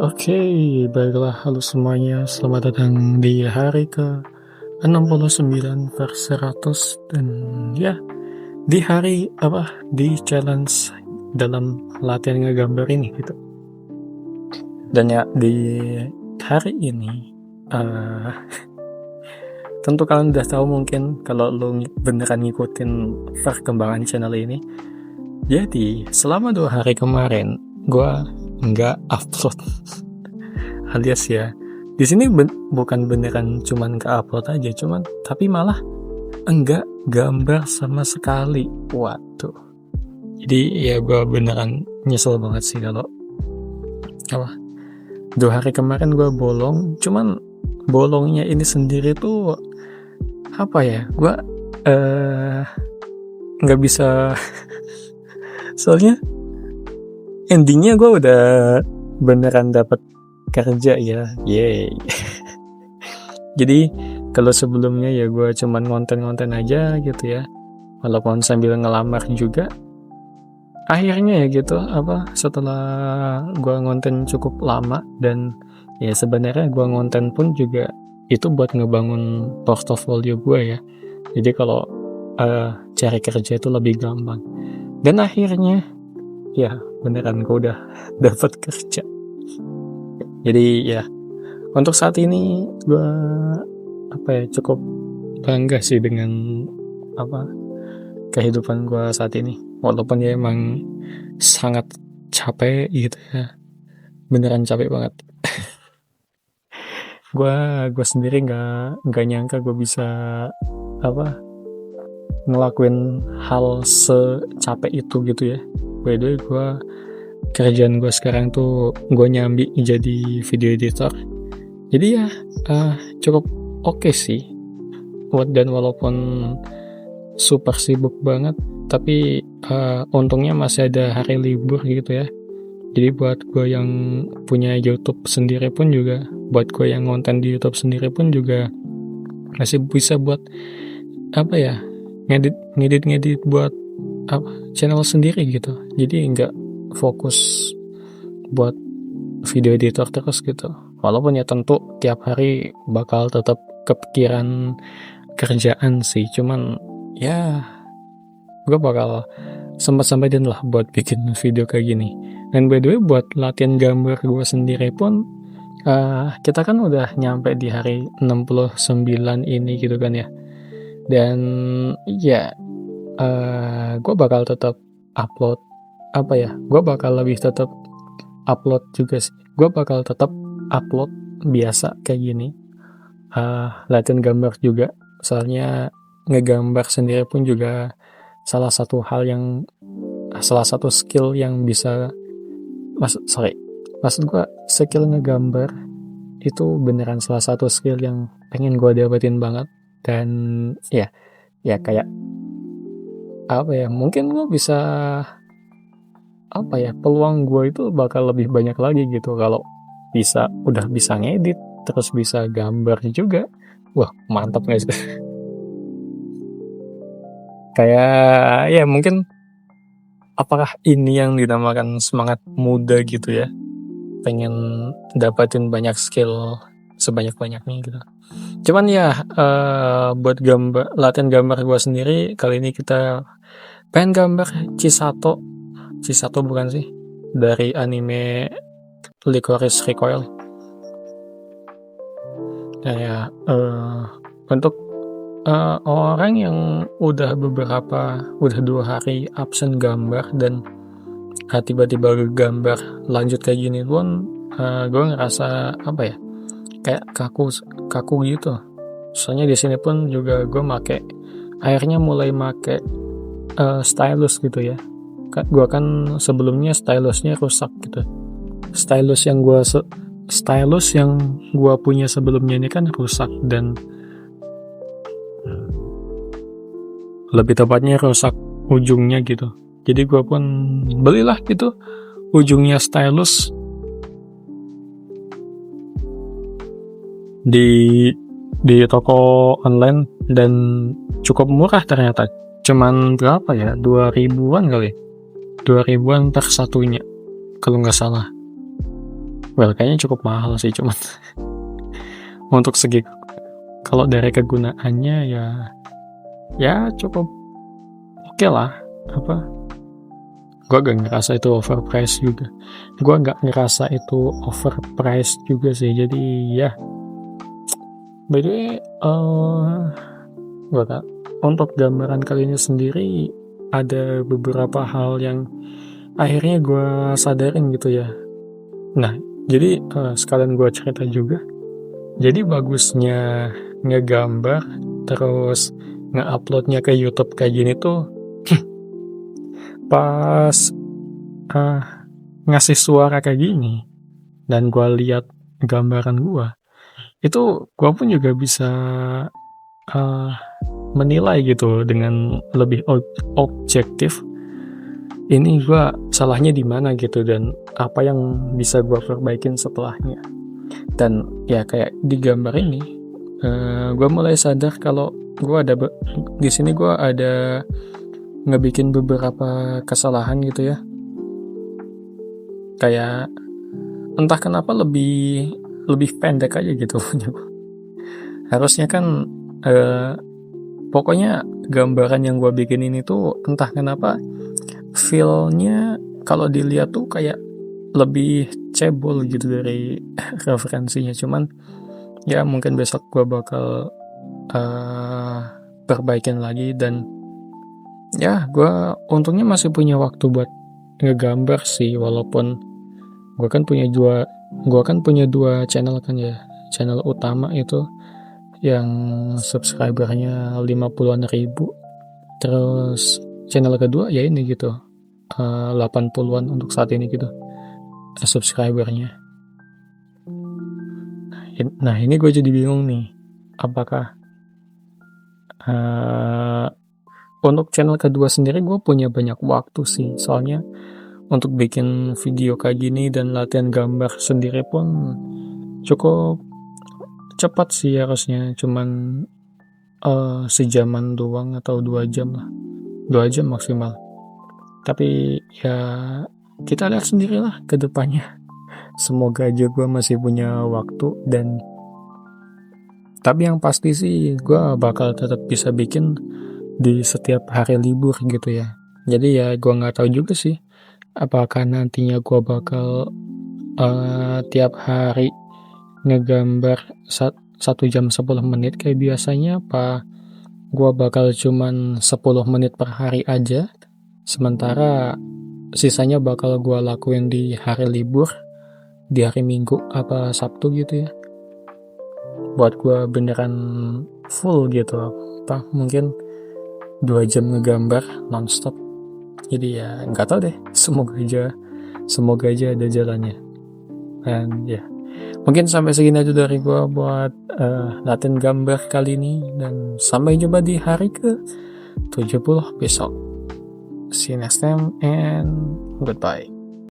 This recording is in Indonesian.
Oke, baiklah, halo semuanya. Selamat datang di hari ke-69/100 dan ya, di hari di challenge dalam latihan ngegambar ini gitu. Dan ya di hari ini tentu kalian udah tahu mungkin kalau lo beneran ngikutin perkembangan channel ini. Jadi selama 2 hari kemarin gua nggak upload alias ya di sini bukan beneran cuman ke upload aja tapi malah enggak gambar sama sekali. Waduh, jadi ya gua beneran nyesel banget sih kalau 2 hari kemarin gua bolong. Cuman bolongnya ini sendiri tuh gua nggak bisa soalnya endingnya gue udah beneran dapat kerja ya, yeay. Jadi kalau sebelumnya ya gue cuman ngonten-ngonten aja gitu ya, walaupun sambil ngelamar juga. Akhirnya ya gitu, setelah gue ngonten cukup lama dan ya sebenarnya gue ngonten pun juga itu buat ngebangun portofolio gue ya. Jadi kalau cari kerja itu lebih gampang. Dan akhirnya ya beneran gue udah dapat kerja. Jadi ya untuk saat ini gue cukup bangga sih dengan kehidupan gue saat ini, walaupun ya emang sangat capek gitu ya, beneran capek banget. gue sendiri nggak nyangka gue bisa ngelakuin hal secapek itu gitu ya. By the way, kerjaan gue sekarang tuh gue nyambi jadi video editor. Jadi ya cukup oke sih. Dan walaupun super sibuk banget, tapi untungnya masih ada hari libur gitu ya. Jadi buat gue yang punya YouTube sendiri pun juga, buat gue yang ngonten di YouTube sendiri pun juga masih bisa buat ngedit buat channel sendiri gitu. Jadi nggak fokus buat video editor terus gitu. Walaupun ya tentu tiap hari bakal tetap kepikiran kerjaan sih, cuman ya gue bakal sempat-sempatin lah buat bikin video kayak gini. Dan by the way, buat latihan gambar gue sendiri pun kita kan udah nyampe di hari 69 ini gitu kan ya. Dan ya gue bakal tetap upload gue bakal lebih tetap upload juga sih. Gue bakal tetap upload biasa kayak gini, latihan gambar juga. Soalnya ngegambar sendiri pun juga salah satu skill yang bisa maksud gue skill ngegambar itu beneran salah satu skill yang pengen gue dapetin banget. Dan ya kayak mungkin gue bisa peluang gue itu bakal lebih banyak lagi gitu kalau udah bisa ngedit terus bisa gambar juga. Wah, mantap guys. Kayak ya mungkin apakah ini yang dinamakan semangat muda gitu ya, pengen dapatin banyak skill sebanyak-banyaknya gitu. Cuman ya buat latihan gambar gue sendiri kali ini kita pengen gambar Chisato bukan sih, dari anime Lycoris Recoil. Nah ya untuk orang yang udah 2 hari absen gambar dan tiba-tiba gambar lanjut kayak gini pun gue ngerasa kayak kaku gitu. Soalnya di sini pun juga gue akhirnya mulai make stylus gitu ya. Gue kan sebelumnya stylusnya rusak gitu. Stylus yang gue punya sebelumnya ini kan rusak, dan lebih tepatnya rusak ujungnya gitu. Jadi gue pun belilah gitu ujungnya stylus di toko online, dan cukup murah ternyata. Cuman berapa ya, 2.000-an kali, 2.000-an per satunya kalau nggak salah. well kayaknya cukup mahal sih, cuman untuk segi kalau dari kegunaannya ya cukup oke lah. Gua gak ngerasa itu overpriced juga sih. Jadi ya, by the way, untuk gambaran kali ini sendiri ada beberapa hal yang akhirnya gue sadarin gitu ya. Nah, jadi sekalian gue cerita juga. Jadi bagusnya ngegambar terus nge-uploadnya ke YouTube kayak gini tuh pas ngasih suara kayak gini dan gue lihat gambaran gue, itu gue pun juga bisa menilai gitu dengan lebih objektif. Ini gue salahnya di mana gitu dan apa yang bisa gue perbaikin setelahnya. Dan ya kayak di gambar ini, gue mulai sadar kalau di sini gue ada ngebikin beberapa kesalahan gitu ya. Kayak entah kenapa lebih pendek aja gitu. Harusnya kan pokoknya gambaran yang gue bikin ini tuh entah kenapa feel-nya kalau dilihat tuh kayak lebih cebol gitu dari referensinya. Cuman ya mungkin besok gue bakal perbaikin lagi. Dan ya gue untungnya masih punya waktu buat ngegambar sih, walaupun gue kan punya dua channel kan ya. Channel utama itu yang subscribernya 50-an ribu, terus channel kedua ya ini gitu 80-an untuk saat ini gitu subscribernya. Nah ini gue jadi bingung nih, apakah untuk channel kedua sendiri gue punya banyak waktu sih, soalnya untuk bikin video kayak gini dan latihan gambar sendiri pun cukup cepat sih harusnya, cuman sejaman doang atau 2 jam lah, 2 jam maksimal. Tapi ya kita lihat sendirilah ke depannya. Semoga aja gue masih punya waktu, dan tapi yang pasti sih gue bakal tetap bisa bikin di setiap hari libur gitu ya. Jadi ya gue nggak tahu juga sih apakah nantinya gue bakal tiap hari ngegambar 1 jam 10 menit kayak biasanya, apa gue bakal cuman 10 menit per hari aja, sementara sisanya bakal gue lakuin di hari libur, di hari Minggu apa Sabtu gitu ya, buat gue beneran full gitu, apa mungkin 2 jam ngegambar nonstop. Jadi ya nggak tahu deh, semoga aja ada jalannya. Dan ya mungkin sampai segini aja dari gue buat latihan gambar kali ini, dan sampai jumpa di hari ke 70 besok. See you next time and goodbye.